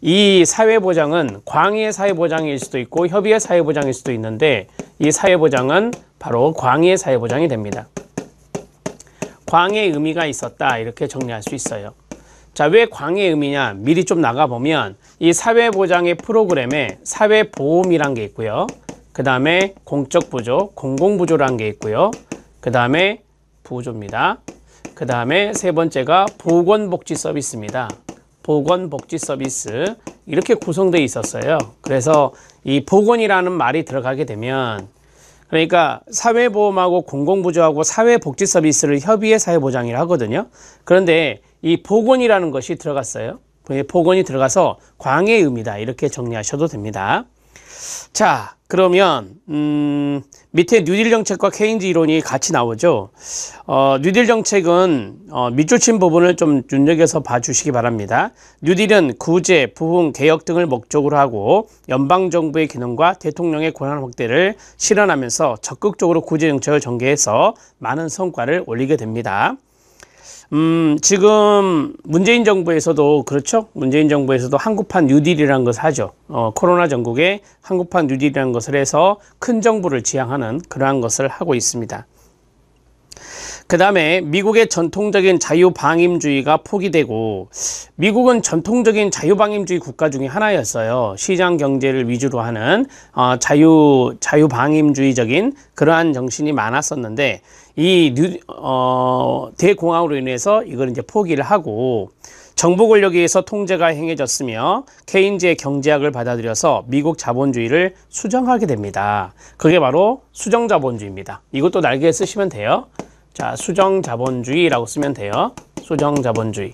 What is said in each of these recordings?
이 사회보장은 광의의 사회보장일 수도 있고 협의의 사회보장일 수도 있는데 이 사회보장은 바로 광의의 사회보장이 됩니다. 광의의 의미가 있었다 이렇게 정리할 수 있어요. 자, 왜 광의의 의미냐? 미리 좀 나가보면 이 사회보장의 프로그램에 사회보험이란 게 있고요. 그 다음에 공적부조, 공공부조라는 게 있고요. 그 다음에 부조입니다. 그 다음에 세 번째가 보건복지서비스입니다. 보건복지서비스 이렇게 구성되어 있었어요. 그래서 이 보건이라는 말이 들어가게 되면 그러니까 사회보험하고 공공부조하고 사회복지서비스를 협의의 사회보장이라 하거든요. 그런데 이 보건이라는 것이 들어갔어요. 보건이 들어가서 광의의 의미다 이렇게 정리하셔도 됩니다. 자, 그러면 밑에 뉴딜 정책과 케인즈 이론이 같이 나오죠. 뉴딜 정책은 밑줄 친 부분을 좀 눈여겨서 봐주시기 바랍니다. 뉴딜은 구제, 부흥, 개혁 등을 목적으로 하고 연방정부의 기능과 대통령의 권한 확대를 실현하면서 적극적으로 구제 정책을 전개해서 많은 성과를 올리게 됩니다. 지금 문재인 정부에서도 그렇죠. 문재인 정부에서도 한국판 뉴딜이라는 것을 하죠. 코로나 전국에 한국판 뉴딜이라는 것을 해서 큰 정부를 지향하는 그러한 것을 하고 있습니다. 그 다음에 미국의 전통적인 자유방임주의가 포기되고 미국은 전통적인 자유방임주의 국가 중에 하나였어요. 시장 경제를 위주로 하는 자유방임주의적인 그러한 정신이 많았었는데 이 대공황으로 인해서 이걸 이제 포기를 하고 정부 권력에 의해서 통제가 행해졌으며 케인즈의 경제학을 받아들여서 미국 자본주의를 수정하게 됩니다. 그게 바로 수정자본주의입니다. 이것도 날개에 쓰시면 돼요. 자, 수정자본주의라고 쓰면 돼요. 수정자본주의.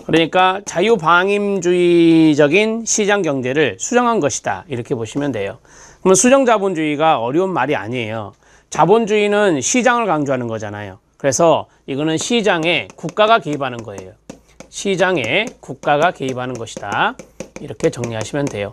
그러니까 자유방임주의적인 시장 경제를 수정한 것이다. 이렇게 보시면 돼요. 그러면 수정자본주의가 어려운 말이 아니에요. 자본주의는 시장을 강조하는 거잖아요. 그래서 이거는 시장에 국가가 개입하는 거예요. 시장에 국가가 개입하는 것이다. 이렇게 정리하시면 돼요.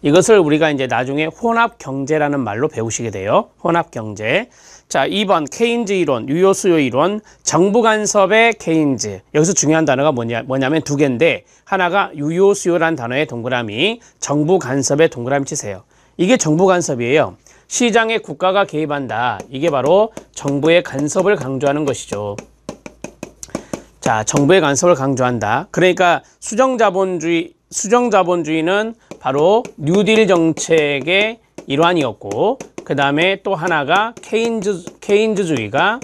이것을 우리가 이제 나중에 혼합경제라는 말로 배우시게 돼요. 혼합경제. 자, 2번 케인즈 이론, 유효수요 이론, 정부 간섭의 케인즈. 여기서 중요한 단어가 뭐냐면 두 개인데 하나가 유효수요라는 단어의 동그라미, 정부 간섭의 동그라미 치세요. 이게 정부 간섭이에요. 시장에 국가가 개입한다. 이게 바로 정부의 간섭을 강조하는 것이죠. 자, 정부의 간섭을 강조한다. 그러니까 수정자본주의는 바로 뉴딜 정책의 일환이었고 그 다음에 또 하나가 케인즈주의가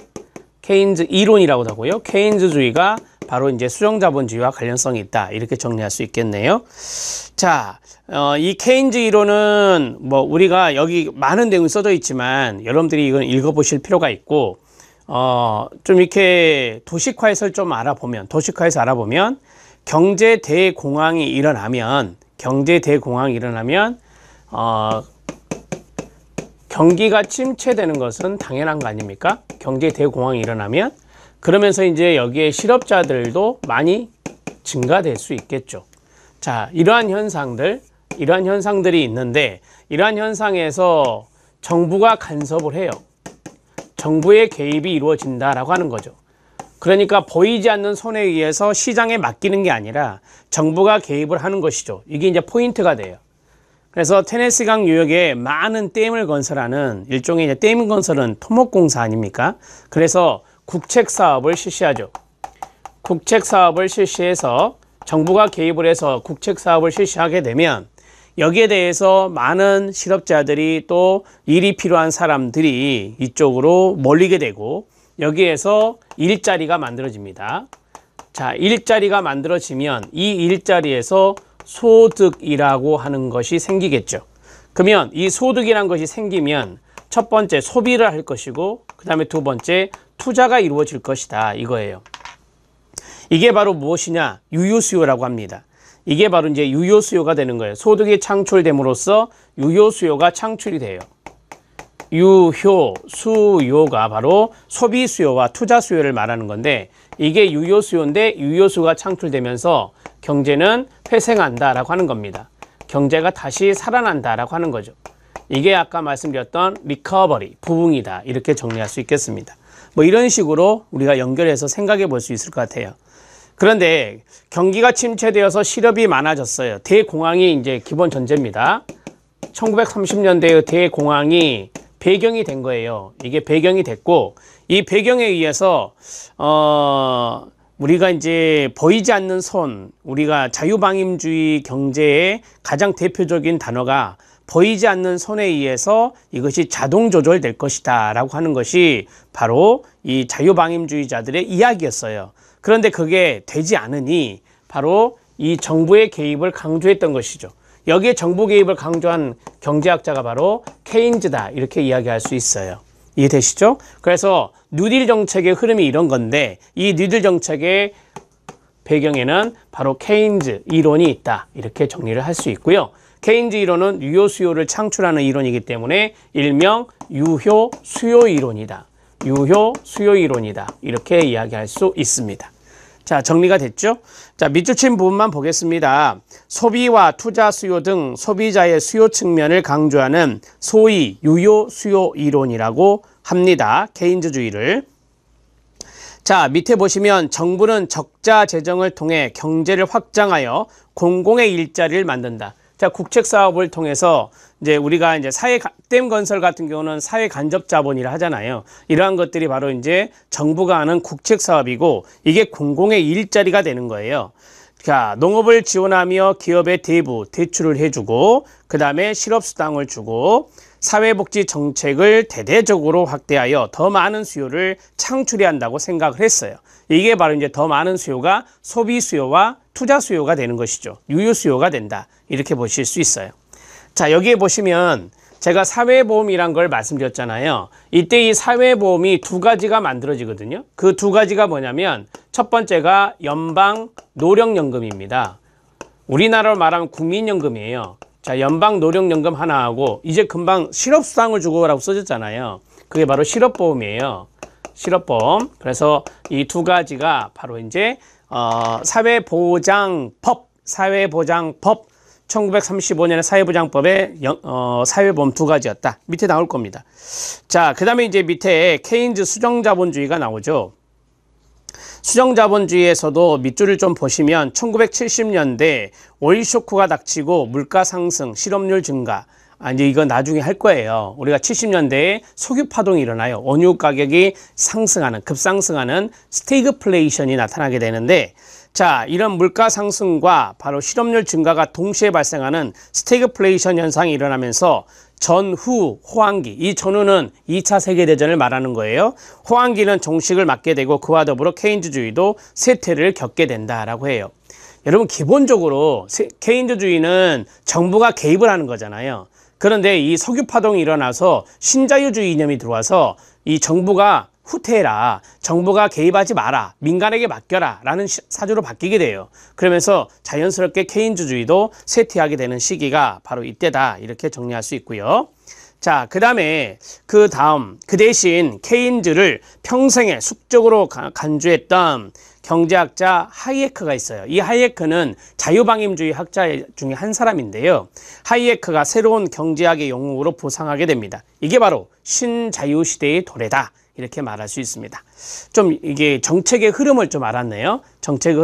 케인즈 이론이라고 하고요. 케인즈주의가 바로 이제 수정자본주의와 관련성이 있다. 이렇게 정리할 수 있겠네요. 자, 이 케인즈 이론은 뭐 우리가 여기 많은 내용이 써져 있지만 여러분들이 이건 읽어보실 필요가 있고 좀 이렇게 도식화해서 알아보면 경제 대공황이 일어나면 경기가 침체되는 것은 당연한 거 아닙니까? 경제 대공황이 일어나면 그러면서 이제 여기에 실업자들도 많이 증가될 수 있겠죠. 자, 이러한 현상들이 있는데 이러한 현상에서 정부가 간섭을 해요. 정부의 개입이 이루어진다라고 하는 거죠. 그러니까 보이지 않는 손에 의해서 시장에 맡기는 게 아니라 정부가 개입을 하는 것이죠. 이게 이제 포인트가 돼요. 그래서 테네시강 유역에 많은 댐을 건설하는 일종의 이제 댐 건설은 토목공사 아닙니까? 그래서 국책사업을 실시하죠. 국책사업을 실시해서 정부가 개입을 해서 국책사업을 실시하게 되면 여기에 대해서 많은 실업자들이 또 일이 필요한 사람들이 이쪽으로 몰리게 되고 여기에서 일자리가 만들어집니다. 자, 일자리가 만들어지면 이 일자리에서 소득이라고 하는 것이 생기겠죠. 그러면 이 소득이라는 것이 생기면 첫 번째 소비를 할 것이고 그 다음에 두 번째 투자가 이루어질 것이다 이거예요. 이게 바로 무엇이냐? 유효수요라고 합니다. 이게 바로 이제 유효수요가 되는 거예요. 소득이 창출됨으로써 유효수요가 창출이 돼요. 유효수요가 바로 소비수요와 투자수요를 말하는 건데 이게 유효수요인데 유효수요가 창출되면서 경제는 회생한다라고 하는 겁니다. 경제가 다시 살아난다라고 하는 거죠. 이게 아까 말씀드렸던 리커버리, 부흥이다 이렇게 정리할 수 있겠습니다. 뭐 이런 식으로 우리가 연결해서 생각해 볼 수 있을 것 같아요. 그런데 경기가 침체되어서 실업이 많아졌어요. 대공황이 이제 기본 전제입니다. 1930년대의 대공황이 배경이 된 거예요. 이게 배경이 됐고, 이 배경에 의해서 우리가 이제 보이지 않는 손, 우리가 자유방임주의 경제의 가장 대표적인 단어가 보이지 않는 손에 의해서 이것이 자동 조절될 것이다 라고 하는 것이 바로 이 자유방임주의자들의 이야기였어요. 그런데 그게 되지 않으니 바로 이 정부의 개입을 강조했던 것이죠. 여기에 정부 개입을 강조한 경제학자가 바로 케인즈다, 이렇게 이야기할 수 있어요. 이해되시죠? 그래서 뉴딜 정책의 흐름이 이런 건데, 이 뉴딜 정책의 배경에는 바로 케인즈 이론이 있다, 이렇게 정리를 할 수 있고요. 케인즈 이론은 유효 수요를 창출하는 이론이기 때문에 일명 유효 수요 이론이다, 유효 수요 이론이다, 이렇게 이야기할 수 있습니다. 자, 정리가 됐죠? 자, 밑줄 친 부분만 보겠습니다. 소비와 투자 수요 등 소비자의 수요 측면을 강조하는 소위 유효 수요 이론이라고 합니다. 케인즈주의를. 자, 밑에 보시면 정부는 적자 재정을 통해 경제를 확장하여 공공의 일자리를 만든다. 자, 국책 사업을 통해서 이제 우리가 이제 댐 건설 같은 경우는 사회 간접 자본이라 하잖아요. 이러한 것들이 바로 이제 정부가 하는 국책 사업이고, 이게 공공의 일자리가 되는 거예요. 자, 농업을 지원하며 기업에 대출을 해주고, 그 다음에 실업수당을 주고, 사회복지 정책을 대대적으로 확대하여 더 많은 수요를 창출해야 한다고 생각을 했어요. 이게 바로 이제 더 많은 수요가 소비 수요와 투자 수요가 되는 것이죠. 유효 수요가 된다, 이렇게 보실 수 있어요. 자, 여기에 보시면 제가 사회보험이란 걸 말씀드렸잖아요. 이때 이 사회보험이 두 가지가 만들어지거든요. 그 두 가지가 뭐냐면, 첫 번째가 연방 노령연금입니다. 우리나라로 말하면 국민연금이에요. 자, 연방 노령연금 하나하고, 이제 금방 실업수당을 주고라고 써졌잖아요. 그게 바로 실업보험이에요. 실업보험. 그래서 이 두 가지가 바로 이제 사회보장법 1935년의 사회보장법의 사회보험 두 가지였다. 밑에 나올 겁니다. 자, 그 다음에 이제 밑에 케인즈 수정자본주의가 나오죠. 수정자본주의에서도 밑줄을 좀 보시면 1970년대 오일 쇼크가 닥치고 물가 상승, 실업률 증가. 이제 이거 나중에 할 거예요. 우리가 70년대에 석유 파동이 일어나요. 원유 가격이 상승하는, 급상승하는 스태그플레이션이 나타나게 되는데, 자, 이런 물가 상승과 바로 실업률 증가가 동시에 발생하는 스태그플레이션 현상이 일어나면서 전후 호황기, 이 전후는 2차 세계대전을 말하는 거예요. 호황기는 종식을 맞게 되고, 그와 더불어 케인즈주의도 쇠퇴를 겪게 된다라고 해요. 여러분, 기본적으로 케인즈주의는 정부가 개입을 하는 거잖아요. 그런데 이 석유 파동이 일어나서 신자유주의 이념이 들어와서 이 정부가 후퇴해라, 정부가 개입하지 마라, 민간에게 맡겨라 라는 사주로 바뀌게 돼요. 그러면서 자연스럽게 케인즈주의도 쇠퇴하게 되는 시기가 바로 이때다, 이렇게 정리할 수 있고요. 자, 그 대신 케인즈를 평생에 숙적으로 간주했던 경제학자 하이에크가 있어요. 이 하이에크는 자유방임주의 학자 중에 한 사람인데요. 하이에크가 새로운 경제학의 영웅으로 부상하게 됩니다. 이게 바로 신자유시대의 도래다, 이렇게 말할 수 있습니다. 좀 이게 정책의 흐름을 좀 알았네요. 정책의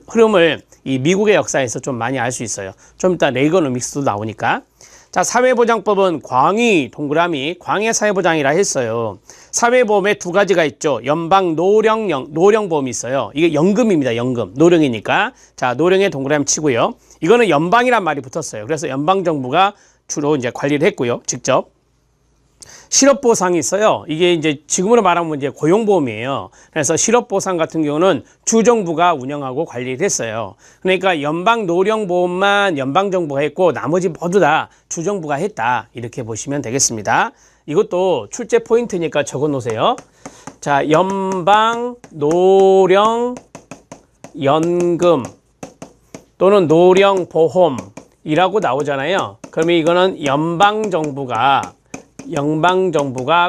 흐름을 이 미국의 역사에서 좀 많이 알 수 있어요. 좀 이따 레이거노믹스도 나오니까. 자, 사회보장법은 광의 동그라미, 광의 사회보장이라 했어요. 사회보험에 두 가지가 있죠. 연방 노령보험이 있어요. 이게 연금입니다. 연금. 노령이니까. 자, 노령에 동그라미 치고요. 이거는 연방이란 말이 붙었어요. 그래서 연방정부가 주로 이제 관리를 했고요. 직접. 실업보상이 있어요. 이게 이제 지금으로 말하면 이제 고용보험이에요. 그래서 실업보상 같은 경우는 주정부가 운영하고 관리를 했어요. 그러니까 연방노령보험만 연방정부가 했고, 나머지 모두 다 주정부가 했다, 이렇게 보시면 되겠습니다. 이것도 출제 포인트니까 적어 놓으세요. 자, 연방노령연금 또는 노령보험이라고 나오잖아요. 그러면 이거는 연방정부가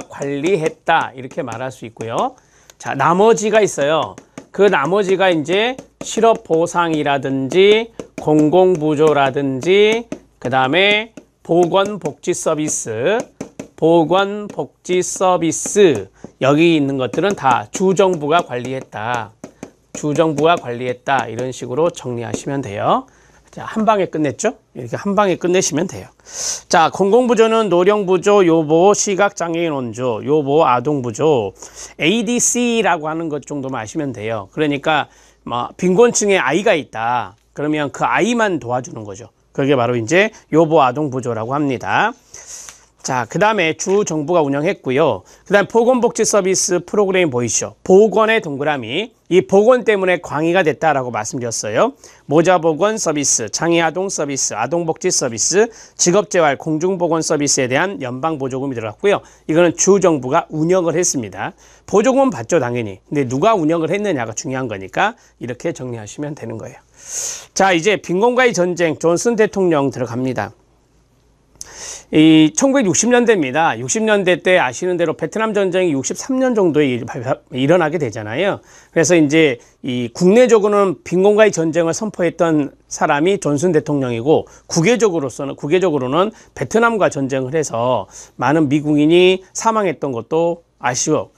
관리했다, 이렇게 말할 수 있고요. 자, 나머지가 있어요. 그 나머지가 이제 실업보상이라든지 공공부조라든지, 그 다음에 보건복지서비스, 여기 있는 것들은 다 주정부가 관리했다. 주정부가 관리했다. 이런 식으로 정리하시면 돼요. 자, 한 방에 끝냈죠? 이렇게 한 방에 끝내시면 돼요. 자, 공공부조는 노령부조, 요보, 시각장애인 원조, 요보, 아동부조, ADC라고 하는 것 정도만 아시면 돼요. 그러니까 뭐 빈곤층에 아이가 있다. 그러면 그 아이만 도와주는 거죠. 그게 바로 이제 요보 아동부조라고 합니다. 자, 그 다음에 주 정부가 운영했고요. 그 다음 보건복지 서비스 프로그램 보이시죠? 보건의 동그라미. 이 보건 때문에 광의가 됐다라고 말씀드렸어요. 모자보건 서비스, 장애아동 서비스, 아동복지 서비스, 직업재활, 공중보건 서비스에 대한 연방보조금이 들어갔고요. 이거는 주 정부가 운영을 했습니다. 보조금은 받죠, 당연히. 근데 누가 운영을 했느냐가 중요한 거니까 이렇게 정리하시면 되는 거예요. 자, 이제 빈곤과의 전쟁, 존슨 대통령 들어갑니다. 이 1960년대입니다. 60년대 때 아시는 대로 베트남 전쟁이 63년 정도에 일어나게 되잖아요. 그래서 이제 이 국내적으로는 빈곤과의 전쟁을 선포했던 사람이 존슨 대통령이고 국외적으로는 베트남과 전쟁을 해서 많은 미국인이 사망했던 것도 아시죠?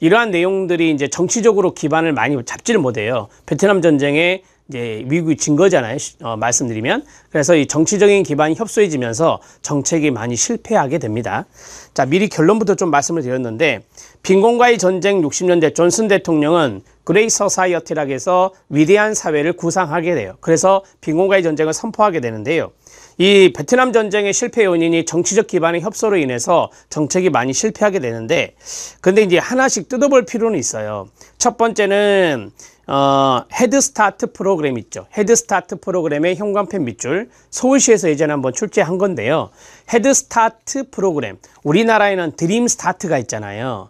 이러한 내용들이 이제 정치적으로 기반을 많이 잡지를 못해요. 베트남 전쟁에 이제 미국이 진 거잖아요. 말씀드리면. 그래서 이 정치적인 기반이 협소해지면서 정책이 많이 실패하게 됩니다. 자, 미리 결론부터 좀 말씀을 드렸는데, 빈곤과의 전쟁 60년대 존슨 대통령은 그레이 서사이어티라고 해서 위대한 사회를 구상하게 돼요. 그래서 빈곤과의 전쟁을 선포하게 되는데요. 이 베트남 전쟁의 실패 요인이 정치적 기반의 협소로 인해서 정책이 많이 실패하게 되는데, 근데 이제 하나씩 뜯어볼 필요는 있어요. 첫 번째는 헤드스타트 프로그램 있죠. 헤드스타트 프로그램의 현관펜 밑줄, 서울시에서 예전에 한번 출제한 건데요. 헤드스타트 프로그램, 우리나라에는 드림스타트가 있잖아요.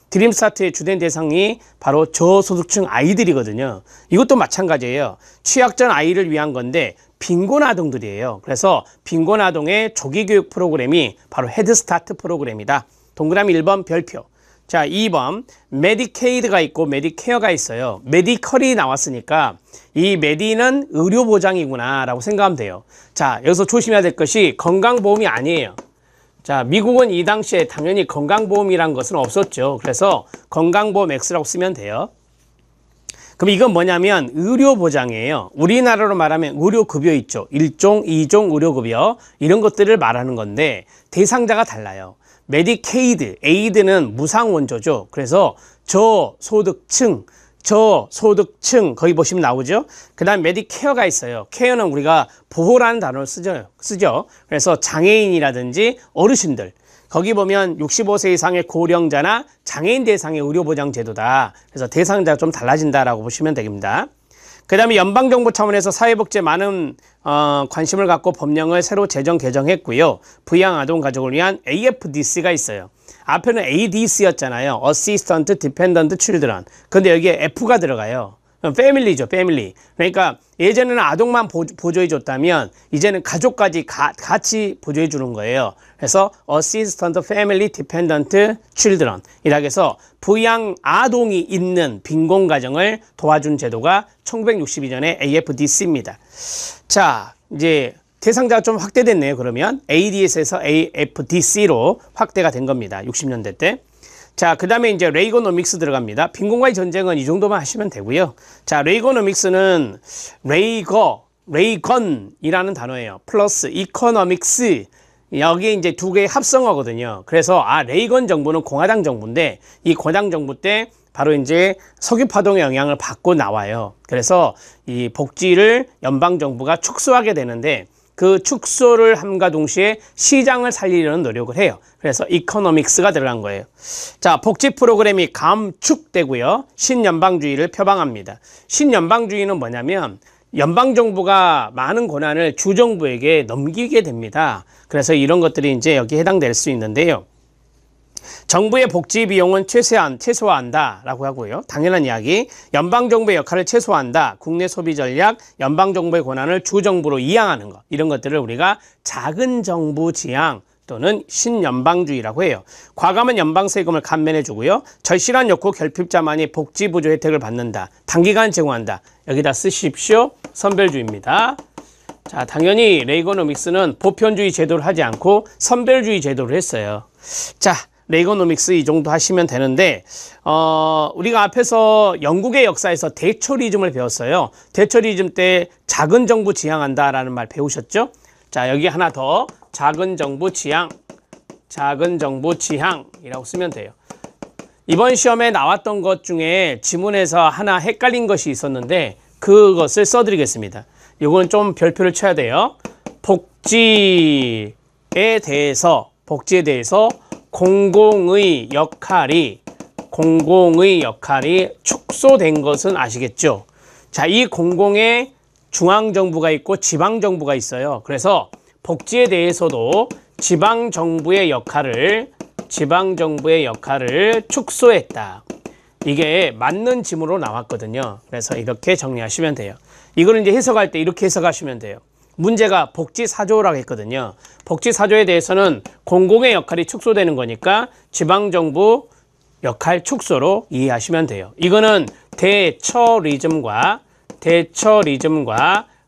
드림스타트의 주된 대상이 바로 저소득층 아이들이거든요. 이것도 마찬가지예요. 취약전 아이를 위한 건데 빈곤 아동들이에요. 그래서 빈곤 아동의 조기 교육 프로그램이 바로 헤드스타트 프로그램이다. 동그라미 1번 별표. 자, 2번 메디케이드가 있고 메디케어가 있어요. 메디컬이 나왔으니까 이 메디는 의료보장이구나 라고 생각하면 돼요. 자, 여기서 조심해야 될 것이 건강보험이 아니에요. 자, 미국은 이 당시에 당연히 건강보험이란 것은 없었죠. 그래서 건강보험 X라고 쓰면 돼요. 그럼 이건 뭐냐면 의료보장이에요. 우리나라로 말하면 의료급여 있죠. 1종, 2종 의료급여 이런 것들을 말하는 건데 대상자가 달라요. 메디케이드, 에이드는 무상원조죠. 그래서 저소득층 거기 보시면 나오죠. 그 다음 메디케어가 있어요. 케어는 우리가 보호라는 단어를 쓰죠. 그래서 장애인이라든지 어르신들, 거기 보면 65세 이상의 고령자나 장애인 대상의 의료보장 제도다. 그래서 대상자가 좀 달라진다라고 보시면 됩니다. 그 다음에 연방정부 차원에서 사회복지에 많은 관심을 갖고 법령을 새로 개정했고요. 부양아동 가족을 위한 AFDC가 있어요. 앞에는 ADC였잖아요. Assistant Dependent Children. 근데 여기에 F가 들어가요. 패밀리죠, 패밀리. 그러니까 예전에는 아동만 보조해 줬다면 이제는 가족까지 같이 보조해 주는 거예요. 그래서 Assistant Family Dependent Children 이라고 해서 부양 아동이 있는 빈곤 가정을 도와준 제도가 1962년에 AFDC입니다. 자, 이제 대상자가 좀 확대됐네요. 그러면 ADS에서 AFDC로 확대가 된 겁니다. 60년대 때. 자, 그 다음에 이제 레이거노믹스 들어갑니다. 빈곤과의 전쟁은 이 정도만 하시면 되고요. 자, 레이거노믹스는 레이건이라는 단어예요. 플러스 이코노믹스. 여기에 이제 두 개의 합성어거든요. 그래서 레이건 정부는 공화당 정부인데 이 공화당 정부 때 바로 이제 석유파동의 영향을 받고 나와요. 그래서 이 복지를 연방정부가 축소하게 되는데 그 축소를 함과 동시에 시장을 살리려는 노력을 해요. 그래서 이코노믹스가 들어간 거예요. 자, 복지 프로그램이 감축되고요. 신연방주의를 표방합니다. 신연방주의는 뭐냐면 연방정부가 많은 권한을 주정부에게 넘기게 됩니다. 그래서 이런 것들이 이제 여기에 해당될 수 있는데요. 정부의 복지 비용은 최소화한다 라고 하고요. 당연한 이야기. 연방정부의 역할을 최소화한다. 국내 소비 전략, 연방정부의 권한을 주정부로 이양하는 것. 이런 것들을 우리가 작은 정부 지향 또는 신연방주의라고 해요. 과감한 연방세금을 감면해 주고요. 절실한 욕구 결핍자만이 복지 부조 혜택을 받는다. 단기간 제공한다. 여기다 쓰십시오. 선별주의입니다. 자, 당연히 레이거노믹스는 보편주의 제도를 하지 않고 선별주의 제도를 했어요. 자, 레이거노믹스 이 정도 하시면 되는데 우리가 앞에서 영국의 역사에서 대처리즘을 배웠어요. 대처리즘 때 작은 정부 지향한다라는 말 배우셨죠? 자, 여기 하나 더 작은 정부 지향, 작은 정부 지향이라고 쓰면 돼요. 이번 시험에 나왔던 것 중에 지문에서 하나 헷갈린 것이 있었는데 그것을 써드리겠습니다. 이거는 좀 별표를 쳐야 돼요. 복지에 대해서 공공의 역할이 축소된 것은 아시겠죠? 자, 이 공공에 중앙정부가 있고 지방정부가 있어요. 그래서 복지에 대해서도 지방정부의 역할을 축소했다. 이게 맞는 지문으로 나왔거든요. 그래서 이렇게 정리하시면 돼요. 이거는 이제 해석할 때 이렇게 해석하시면 돼요. 문제가 복지사조라고 했거든요. 복지사조에 대해서는 공공의 역할이 축소되는 거니까 지방정부 역할 축소로 이해하시면 돼요. 이거는 대처리즘과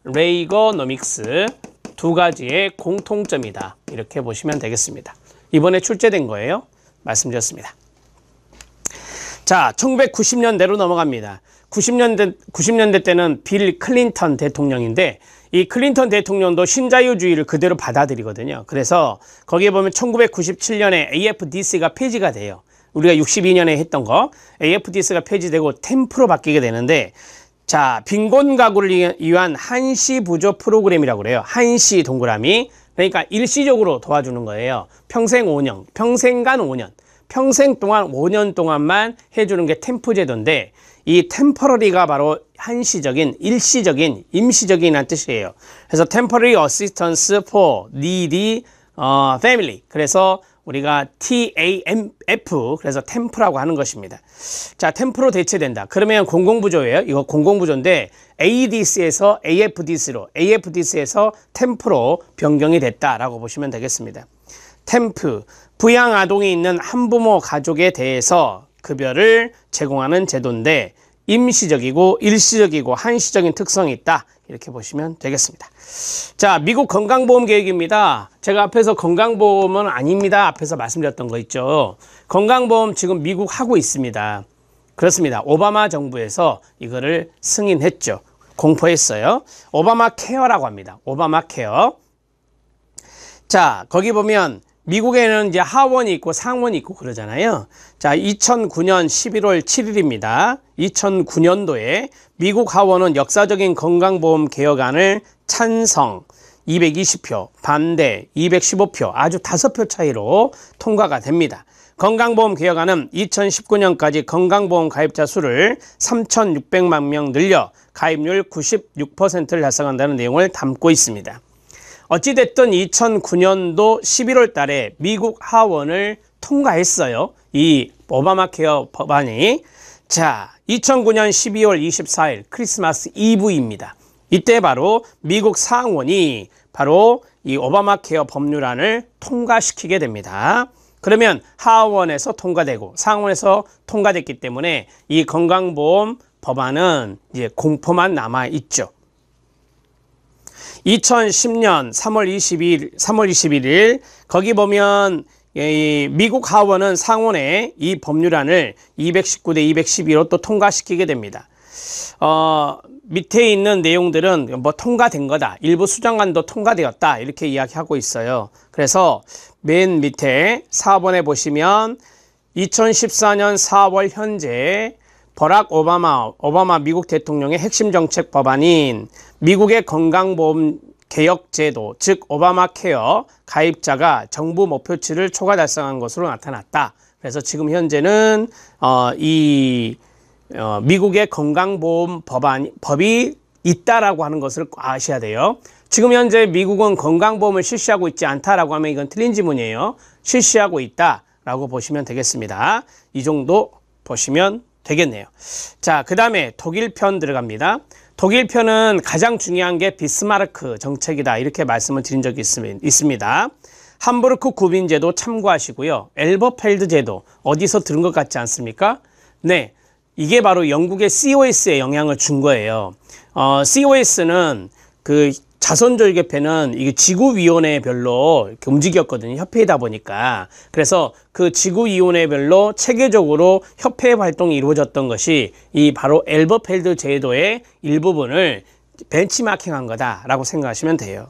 레이거노믹스 두 가지의 공통점이다. 이렇게 보시면 되겠습니다. 이번에 출제된 거예요. 말씀드렸습니다. 자, 1990년대로 넘어갑니다. 90년대 때는 빌 클린턴 대통령인데 이 클린턴 대통령도 신자유주의를 그대로 받아들이거든요. 그래서 거기에 보면 1997년에 AFDC가 폐지가 돼요. 우리가 62년에 했던 거 AFDC가 폐지되고 템프로 바뀌게 되는데, 자, 빈곤 가구를 위한 한시 부조 프로그램이라고 그래요. 한시 동그라미. 그러니까 일시적으로 도와주는 거예요. 평생 5년, 평생간 5년, 평생 동안 5년 동안만 해주는 게 템프 제도인데, 이 템퍼러리가 바로 한시적인, 일시적인, 임시적인이라는 뜻이에요. 그래서 temporary assistance for needy family. 그래서 우리가 TAMF, 그래서 템프라고 하는 것입니다. 자, 템프로 대체된다. 그러면 공공부조예요. 이거 공공부조인데 ADC에서 AFDC에서 템프로 변경이 됐다라고 보시면 되겠습니다. 템프, 부양아동이 있는 한부모 가족에 대해서 급여를 제공하는 제도인데 임시적이고 일시적이고 한시적인 특성이 있다. 이렇게 보시면 되겠습니다. 자, 미국 건강보험 계획입니다. 제가 앞에서 건강보험은 아닙니다. 앞에서 말씀드렸던 거 있죠. 건강보험 지금 미국 하고 있습니다. 그렇습니다. 오바마 정부에서 이거를 승인했죠. 공포했어요. 오바마 케어라고 합니다. 오바마 케어. 자, 거기 보면 미국에는 이제 하원이 있고 상원이 있고 그러잖아요. 자, 2009년 11월 7일입니다. 2009년도에 미국 하원은 역사적인 건강보험 개혁안을 찬성 220표, 반대 215표, 아주 5표 차이로 통과가 됩니다. 건강보험 개혁안은 2019년까지 건강보험 가입자 수를 3,600만 명 늘려 가입률 96%를 달성한다는 내용을 담고 있습니다. 어찌됐든 2009년도 11월 달에 미국 하원을 통과했어요. 이 오바마 케어 법안이. 자, 2009년 12월 24일 크리스마스 이브입니다. 이때 바로 미국 상원이 바로 이 오바마 케어 법률안을 통과시키게 됩니다. 그러면 하원에서 통과되고 상원에서 통과됐기 때문에 이 건강보험 법안은 이제 공포만 남아 있죠. 2010년 3월 21일 거기 보면 미국 하원은 상원에 이 법률안을 219대 212로 또 통과시키게 됩니다. 밑에 있는 내용들은 뭐 통과된 거다. 일부 수정안도 통과되었다. 이렇게 이야기하고 있어요. 그래서 맨 밑에 4번에 보시면 2014년 4월 현재 버락 오바마 미국 대통령의 핵심 정책 법안인 미국의 건강보험 개혁제도, 즉 오바마 케어 가입자가 정부 목표치를 초과 달성한 것으로 나타났다. 그래서 지금 현재는 미국의 건강보험 법이 있다라고 하는 것을 아셔야 돼요. 지금 현재 미국은 건강보험을 실시하고 있지 않다라고 하면 이건 틀린 지문이에요. 실시하고 있다라고 보시면 되겠습니다. 이 정도 보시면 되겠네요. 자, 그 다음에 독일 편 들어갑니다. 독일 편은 가장 중요한 게 비스마르크 정책이다. 이렇게 말씀을 드린 적이 있습니다. 함부르크 구빈제도 참고하시고요. 엘버펠드 제도 어디서 들은 것 같지 않습니까? 네, 이게 바로 영국의 COS에 영향을 준 거예요. COS는 그 자선조직협회는 이게 지구위원회별로 이렇게 움직였거든요. 협회이다 보니까. 그래서 그 지구위원회별로 체계적으로 협회 활동이 이루어졌던 것이 이 바로 엘버펠드 제도의 일부분을 벤치마킹한 거다라고 생각하시면 돼요.